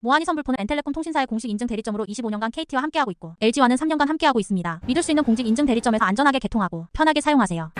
모하니 선불포는 엔텔레콤 통신사의 공식 인증 대리점으로 25년간 KT와 함께하고 있고 LG와는 3년간 함께하고 있습니다. 믿을 수 있는 공식 인증 대리점에서 안전하게 개통하고 편하게 사용하세요.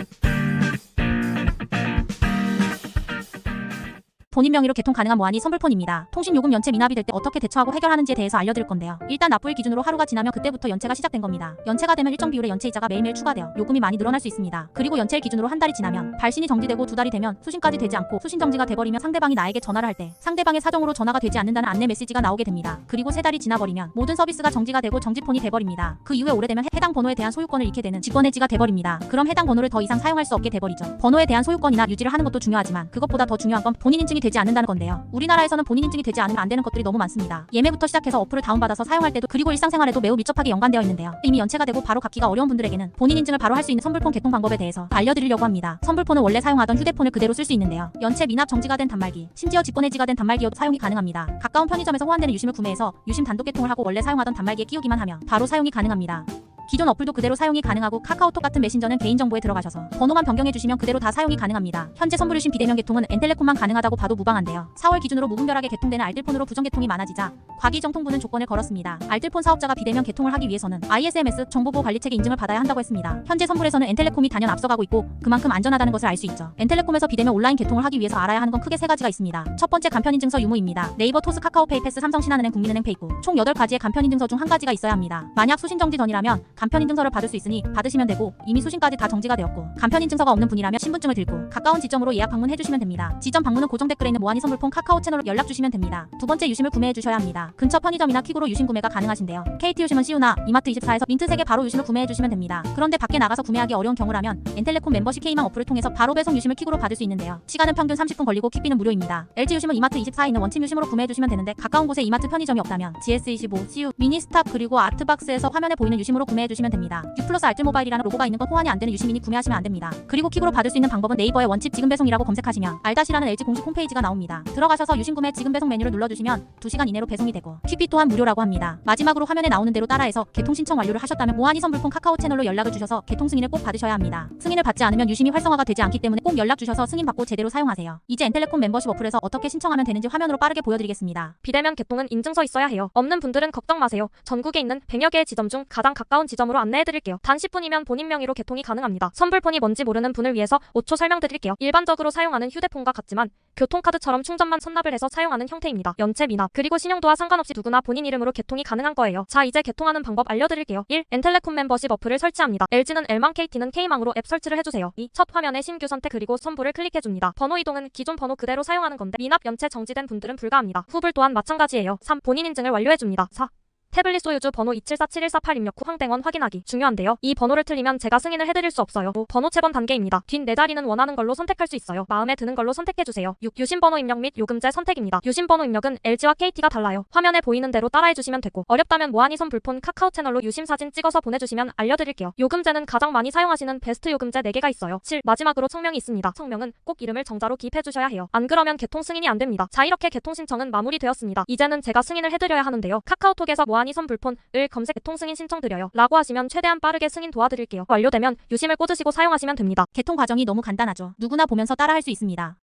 본인 명의로 개통 가능한 모하니 선불폰입니다. 통신요금 연체 미납이 될 때 어떻게 대처하고 해결하는지에 대해서 알려드릴 건데요. 일단 납부일 기준으로 하루가 지나면 그때부터 연체가 시작된 겁니다. 연체가 되면 일정 비율의 연체이자가 매일매일 추가되어 요금이 많이 늘어날 수 있습니다. 그리고 연체일 기준으로 한 달이 지나면 발신이 정지되고 2달이 되면 수신까지 되지 않고 수신 정지가 돼버리면 상대방이 나에게 전화를 할 때 상대방의 사정으로 전화가 되지 않는다는 안내 메시지가 나오게 됩니다. 그리고 3달이 지나버리면 모든 서비스가 정지가 되고 정지폰이 돼버립니다. 그 이후에 오래되면 해당 번호에 대한 소유권을 잃게 되는 직권해지가 돼버립니다. 그럼 해당 번호를 더 이상 사용할 수 없게 돼버리죠. 번호에 대한 소유권이나 유지를 하는 것도 중요하지만 그것보다 더 중요한 건 본인 인증이 되지 않는다는 건데요. 우리나라에서는 본인 인증이 되지 않으면 안 되는 것들이 너무 많습니다. 예매부터 시작해서 어플을 다운받아서 사용할 때도 그리고 일상생활에도 매우 밀접하게 연관되어 있는데요. 이미 연체가 되고 바로 갚기가 어려운 분들에게는 본인 인증을 바로 할 수 있는 선불폰 개통 방법에 대해서 알려드리려고 합니다. 선불폰은 원래 사용하던 휴대폰을 그대로 쓸 수 있는데요. 연체 미납 정지가 된 단말기, 심지어 직권해지가 된 단말기여도 사용이 가능합니다. 가까운 편의점에서 호환되는 유심을 구매해서 유심 단독 개통을 하고 원래 사용하던 단말기에 끼우기만 하면 바로 사용이 가능합니다. 기존 어플도 그대로 사용이 가능하고 카카오톡 같은 메신저는 개인정보에 들어가셔서 번호만 변경해주시면 그대로 다 사용이 가능합니다. 현재 선불유심 비대면 개통은 엔텔레콤만 가능하다고 봐도 무방한데요. 4월 기준으로 무분별하게 개통되는 알뜰폰으로 부정 개통이 많아지자 과기정통부는 조건을 걸었습니다. 알뜰폰 사업자가 비대면 개통을 하기 위해서는 ISMS 정보보호관리체계 인증을 받아야 한다고 했습니다. 현재 선불에서는 엔텔레콤이 단연 앞서가고 있고 그만큼 안전하다는 것을 알 수 있죠. 엔텔레콤에서 비대면 온라인 개통을 하기 위해서 알아야 하는 건 크게 3가지가 있습니다. 첫 번째 간편인증서 유무입니다. 네이버, 토스, 카카오페이, 패스, 삼성, 신한은행, 국민은행, 페이코 총 8가지의 간편인증서 중 한 가지가 있어야 합니다. 만약 수신정지 전이라면 간편인증서를 받을 수 있으니 받으시면 되고 이미 수신까지 다 정지가 되었고 간편인증서가 없는 분이라면 신분증을 들고 가까운 지점으로 예약 방문해주시면 됩니다. 지점 방문은 고정 댓글에 있는 모하니 선불폰 카카오 채널로 연락주시면 됩니다. 두 번째 유심을 구매해주셔야 합니다. 근처 편의점이나 퀵으로 유심 구매가 가능하신데요. KT 유심은 CU나 이마트24에서 민트 3개 바로 유심을 구매해주시면 됩니다. 그런데 밖에 나가서 구매하기 어려운 경우라면 엔텔레콤 멤버십 K망 어플을 통해서 바로 배송 유심을 퀵으로 받을 수 있는데요. 시간은 평균 30분 걸리고 퀵비는 무료입니다. LG 유심은 이마트24에 있는 원침 유심으로 구매해주시면 되는데 가까운 곳에 이마트 편의점이 없다면 GS25, CU, 미니스탑 그리고 아트박스에서 화면에 보이는 유심으로 구매해주시면 됩니다. U+ 알뜰모바일이라는 로고가 있는 건 호환이 안 되는 유심이니 구매하시면 안 됩니다. 그리고 퀵으로 받을 수 있는 방법은 네이버에 원칩 지금 배송이라고 검색하시면 알다시라는 LG 공식 홈페이지가 나옵니다. 들어가셔서 유심 구매 지금 배송 메뉴를 눌러주시면 2시간 이내로 배송이 되고 퀵비 또한 무료라고 합니다. 마지막으로 화면에 나오는 대로 따라해서 개통 신청 완료를 하셨다면 모하니 선불폰 카카오 채널로 연락을 주셔서 개통 승인을 꼭 받으셔야 합니다. 승인을 받지 않으면 유심이 활성화가 되지 않기 때문에 꼭 연락 주셔서 승인 받고 제대로 사용하세요. 이제 엔텔레콤 멤버십 어플에서 어떻게 신청하면 되는지 화면으로 빠르게 보여드리겠습니다. 비대면 개통은 인증서 있어야 해요. 없는 분들은 걱정 마세요. 전국에 있는 100여 개의 지점 중 가장 가까운 지점으로 안내해드릴게요. 단 10분이면 본인 명의로 개통이 가능합니다. 선불폰이 뭔지 모르는 분을 위해서 5초 설명드릴게요. 일반적으로 사용하는 휴대폰과 같지만 교통카드처럼 충전만 선납을 해서 사용하는 형태입니다. 연체 미납 그리고 신용도와 상관없이 누구나 본인 이름으로 개통이 가능한 거예요. 자, 이제 개통하는 방법 알려드릴게요. 1. 엔텔레콤 멤버십 어플을 설치합니다. LG는 L망, KT는 K망으로 앱 설치를 해주세요. 2. 첫 화면에 신규 선택 그리고 선불을 클릭해줍니다. 번호 이동은 기존 번호 그대로 사용하는 건데 미납 연체 정지된 분들은 불가합니다. 후불 또한 마찬가지예요. 3. 본인 인증을 완료해줍니다. 4. 태블릿 소유주 번호 2747148 입력 후 황땡원 확인하기 중요한데요. 이 번호를 틀리면 제가 승인을 해드릴 수 없어요. 5. 번호 체번 단계입니다. 뒷 4자리는 원하는 걸로 선택할 수 있어요. 마음에 드는 걸로 선택해주세요. 6. 유심번호 입력 및 요금제 선택입니다. 유심번호 입력은 LG와 KT가 달라요. 화면에 보이는 대로 따라해주시면 되고 어렵다면 모하니 선불폰 카카오 채널로 유심 사진 찍어서 보내주시면 알려드릴게요. 요금제는 가장 많이 사용하시는 베스트 요금제 4개가 있어요. 7. 마지막으로 성명이 있습니다. 성명은 꼭 이름을 정자로 기입해주셔야 해요. 안 그러면 개통 승인이 안 됩니다. 자, 이렇게 개통 신청은 마무리되었습니다. 이제는 제가 승인을 해드려야 하는데요. 카카오톡에서 모하니 선불폰 을 검색 개통 승인 신청드려요 라고 하시면 최대한 빠르게 승인 도와드릴게요. 완료되면 유심을 꽂으시고 사용하시면 됩니다. 개통 과정이 너무 간단하죠. 누구나 보면서 따라할 수 있습니다.